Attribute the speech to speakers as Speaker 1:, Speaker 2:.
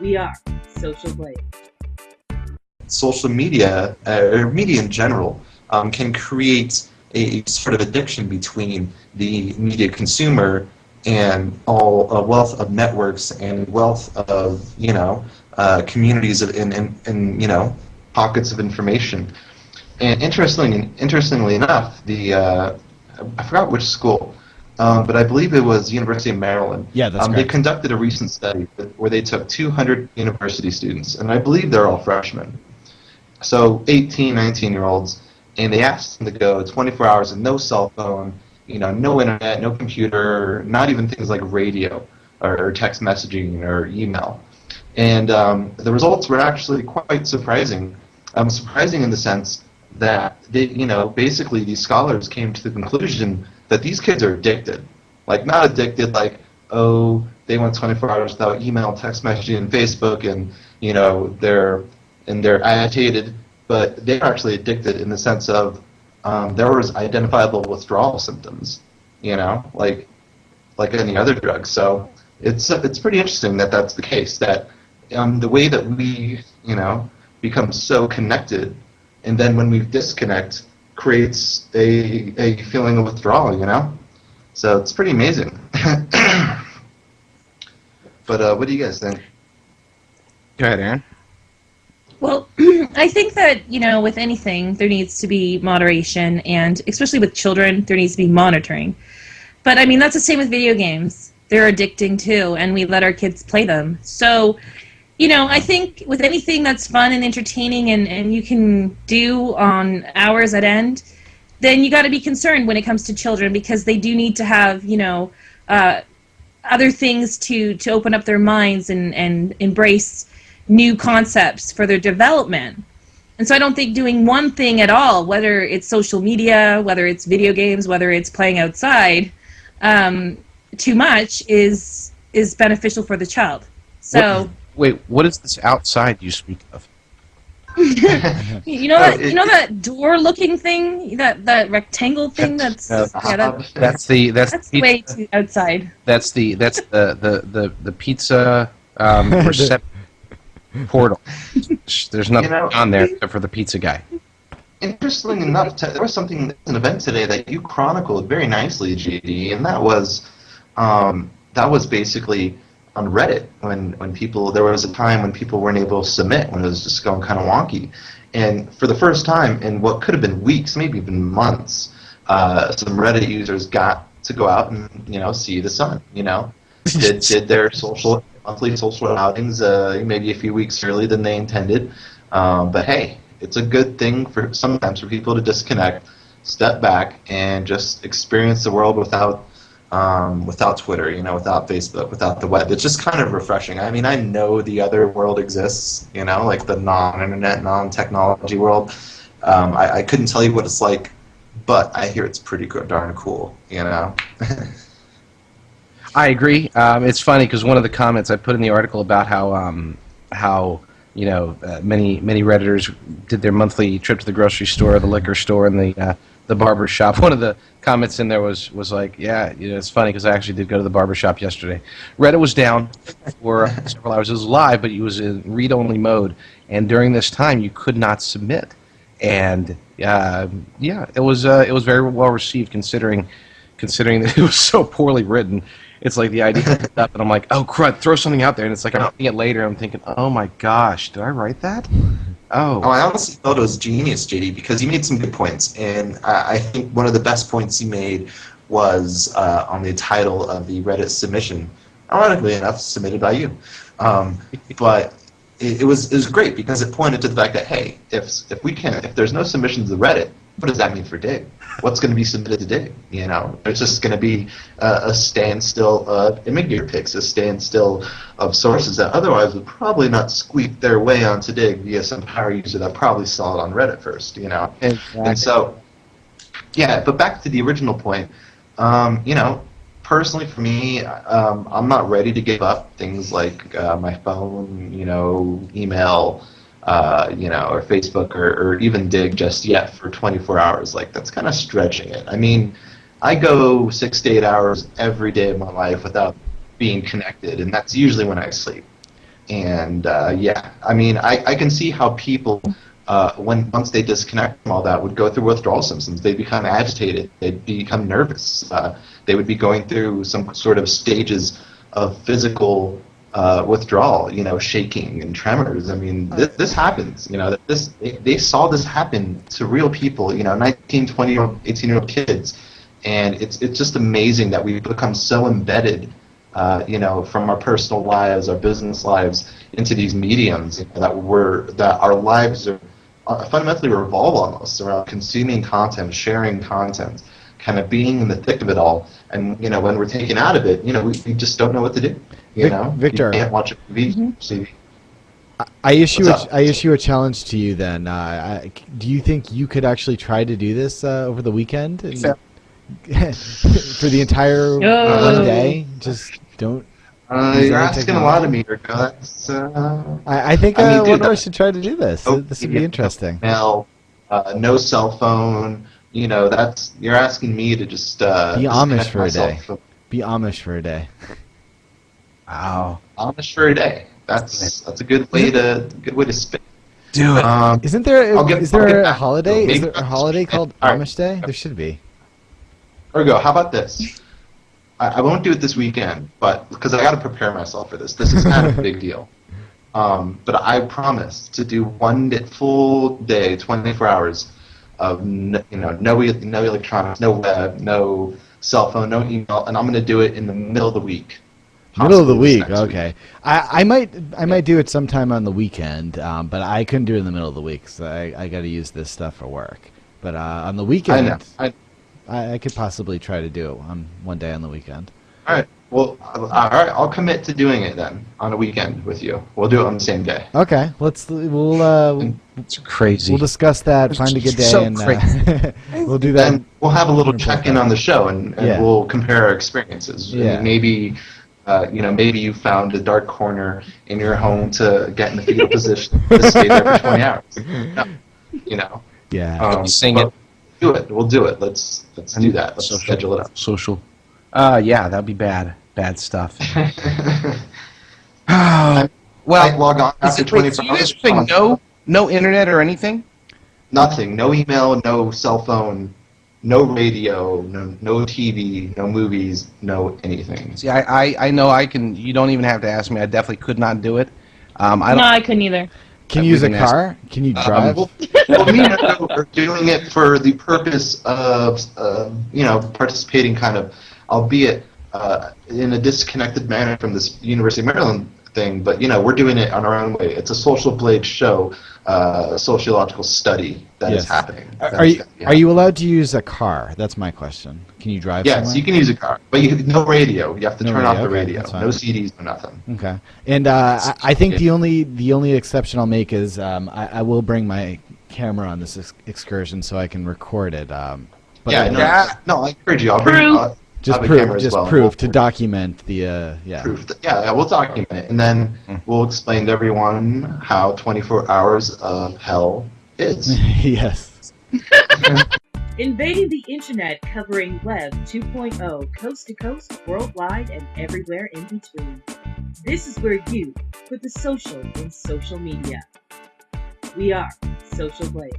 Speaker 1: We are Social Blade.
Speaker 2: Social media, or media in general, can create a sort of addiction between the media consumer and all a wealth of networks and wealth of communities in pockets of information. And interestingly enough, I forgot which school, but I believe it was University of Maryland.
Speaker 3: Yeah, that's
Speaker 2: They
Speaker 3: correct.
Speaker 2: conducted a recent study where they took 200 university students, and I believe they're all freshmen. So 18, 19-year-olds, and they asked them to go 24 hours with no cell phone, no internet, no computer, not even things like radio or text messaging or email. And the results were actually quite surprising. Surprising in the sense that basically these scholars came to the conclusion that these kids are addicted. Like, not addicted like, oh, they went 24 hours without email, text messaging, and Facebook, and they're agitated, but they're actually addicted in the sense of there was identifiable withdrawal symptoms, like any other drug. So it's pretty interesting that that's the case, that the way that we, become so connected, and then when we disconnect, creates a feeling of withdrawal, So it's pretty amazing. But what do you guys think?
Speaker 4: Go ahead, Aaron.
Speaker 5: Well, I think that, with anything, there needs to be moderation, and especially with children, there needs to be monitoring. But, I mean, that's the same with video games. They're addicting, too, and we let our kids play them. So, I think with anything that's fun and entertaining and you can do on hours at end, then you got to be concerned when it comes to children, because they do need to have, other things to open up their minds and embrace new concepts for their development. And so I don't think doing one thing at all, whether it's social media, whether it's video games, whether it's playing outside, too much is beneficial for the child. So
Speaker 4: what is this outside you speak of?
Speaker 5: that door-looking thing, that rectangle thing. That's way too outside.
Speaker 4: That's the pizza reception portal. There's nothing on there except for the pizza guy.
Speaker 2: Interestingly enough, there was an event today that you chronicled very nicely, JD, and that was basically on Reddit when people, there was a time when people weren't able to submit, when it was just going kind of wonky, and for the first time in what could have been weeks, maybe even months, some Reddit users got to go out and see the sun. Did their monthly social outings maybe a few weeks earlier than they intended, but hey, it's a good thing sometimes for people to disconnect, step back, and just experience the world without Twitter, without Facebook, without the web. It's just kind of refreshing. I mean, I know the other world exists, like the non-internet, non-technology world. I couldn't tell you what it's like, but I hear it's pretty darn cool,
Speaker 4: I agree. It's funny because one of the comments I put in the article about how many Redditors did their monthly trip to the grocery store, the liquor store, and the barber shop. One of the comments in there was like, yeah, it's funny because I actually did go to the barber shop yesterday. Reddit was down for several hours. It was live, but it was in read-only mode, and during this time you could not submit. And it was very well received considering that it was so poorly written. It's like the idea comes up, and I'm like, oh, crud, throw something out there. And it's like I'm reading it later, I'm thinking, oh, my gosh, did I write that? Oh,
Speaker 2: I honestly thought it was genius, JD, because you made some good points. And I think one of the best points you made was on the title of the Reddit submission. Ironically enough, submitted by you. But it was great because it pointed to the fact that, hey, if there's no submissions to Reddit, what does that mean for Dig? What's going to be submitted to Dig? It's just going to be a standstill of image picks, a standstill of sources that otherwise would probably not squeak their way onto Dig via some power user that probably saw it on Reddit first.
Speaker 4: Exactly.
Speaker 2: And so, yeah. But back to the original point. Personally, for me, I'm not ready to give up things like my phone, email. Or Facebook or even Dig just yet for 24 hours. Like, that's kind of stretching it. I mean, I go 6 to 8 hours every day of my life without being connected, and that's usually when I sleep. And yeah, I mean, I can see how people, once they disconnect from all that, would go through withdrawal symptoms. They'd become agitated. They'd become nervous. They would be going through some sort of stages of physical withdrawal, shaking and tremors. I mean, this happens. They saw this happen to real people. 19, 20-year-old, 18-year-old kids, and it's just amazing that we've become so embedded. From our personal lives, our business lives, into these mediums, that our lives are fundamentally revolve almost around consuming content, sharing content, kind of being in the thick of it all. And when we're taken out of it, we just don't know what to do.
Speaker 1: Victor,
Speaker 2: you can't watch a movie, TV.
Speaker 1: I issue a challenge to you. Then, do you think you could actually try to do this over the weekend? For the entire one day, just don't.
Speaker 2: You're asking a lot of me, Rico. That's.
Speaker 1: I think one of us should try to do this. This would be interesting.
Speaker 2: No cell phone. You're asking me to just
Speaker 1: be Amish for a day.
Speaker 2: From...
Speaker 1: Be Amish for a day.
Speaker 4: Wow.
Speaker 2: Amish for a day. That's a good way to spin.
Speaker 4: Do it.
Speaker 1: Isn't there a holiday?
Speaker 2: Maybe
Speaker 1: Is there a holiday called Amish Day? There should be.
Speaker 2: There we go. How about this? I won't do it this weekend, but because I got to prepare myself for this. This is kind of a big deal. But I promise to do one full day, 24 hours of no electronics, no web, no cell phone, no email, and I'm going to do it in the middle of the week.
Speaker 1: Middle of the week, okay. I might do it sometime on the weekend, but I couldn't do it in the middle of the week, so I got to use this stuff for work. But on the weekend, I could possibly try to do it on one day on the weekend.
Speaker 2: All right. Well, all right. I'll commit to doing it then on a weekend with you. We'll do it on the same day.
Speaker 1: Okay.
Speaker 4: It's crazy.
Speaker 1: We'll discuss that. Find a good day,
Speaker 4: so
Speaker 1: and we'll do that.
Speaker 2: And we'll have a little check-in on the show, and we'll compare our experiences.
Speaker 1: Yeah.
Speaker 2: Maybe you found a dark corner in your home to get in the fetal position to stay there for 20 hours.
Speaker 1: Yeah.
Speaker 4: Sing it.
Speaker 2: Do it. We'll do it. Let's do that. Let's schedule it up.
Speaker 4: Social. Yeah, that'd be bad. Bad stuff. Well,
Speaker 2: log on after 24
Speaker 4: you guys
Speaker 2: hours.
Speaker 4: think no internet or anything?
Speaker 2: Nothing. No email. No cell phone. No radio. No TV. No movies. No anything.
Speaker 4: See, I know I can. You don't even have to ask me. I definitely could not do it.
Speaker 5: I couldn't either.
Speaker 1: Can you use a car? Can you drive?
Speaker 2: Well, me and Rico are doing it for the purpose of, participating kind of, albeit in a disconnected manner from this University of Maryland thing, but, we're doing it on our own way. It's a Social Blade show, sociological study that is happening.
Speaker 1: Are you allowed to use a car? That's my question. Can you drive
Speaker 2: Yes,
Speaker 1: somewhere?
Speaker 2: you can use a car, but no radio. You have to turn off the radio.
Speaker 1: That's fine.
Speaker 2: No CDs, no nothing.
Speaker 1: Okay. And I think the only exception I'll make is I will bring my camera on this excursion so I can record it. But
Speaker 2: no, I encourage you. I'll bring
Speaker 1: just
Speaker 2: proof
Speaker 1: proof to document the
Speaker 2: proof. We'll document it, and then we'll explain to everyone how 24 hours of hell is.
Speaker 1: Yes.
Speaker 3: Invading the internet, covering Web 2.0, coast to coast, worldwide, and everywhere in between. This is where you put the social in social media. We are Social Blade.